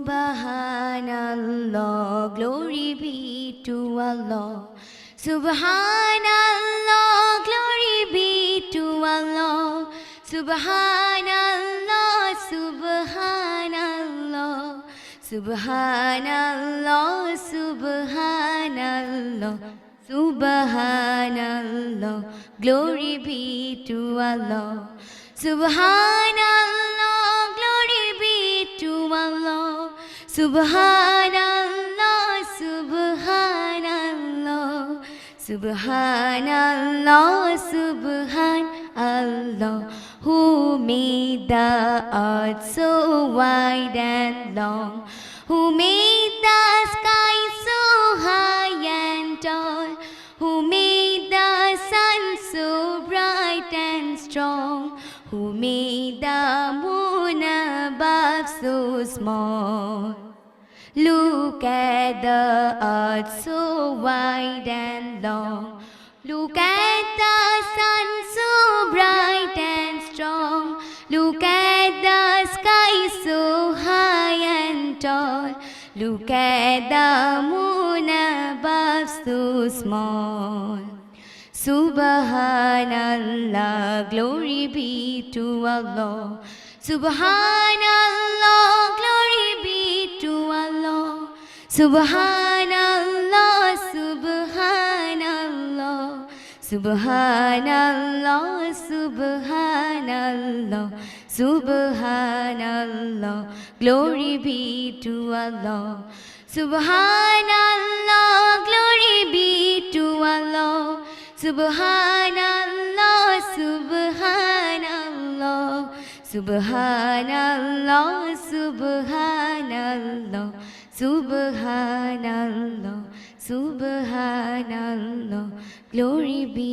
Subhanallah, glory be to Allah. Subhanallah, glory be to Allah. Subhanallah, Subhanallah, Subhanallah, Subhanallah, Subhanallah, glory be to Allah. Subhanallah, glory be to Allah. Subhanallah, Subhanallah, Subhanallah, Subhanallah. Who made the earth so wide and long? Who made the sky so high and tall? Who made the sun so bright and strong? Who made the moon above so small? Look at the earth so wide and long. Look at the sun so bright and strong. Look at the sky so high and tall. Look at the moon above so small. Subhanallah, glory be to Allah. Subhanallah, glory be to Allah. Subhanallah, Subhanallah, Subhanallah, Subhanallah, Subhanallah, glory be to Allah. Subhanallah, glory be to Allah. Subhanallah, Subhanallah, Subhanallah, Subhanallah, Subhanallah, Subhanallah, glory be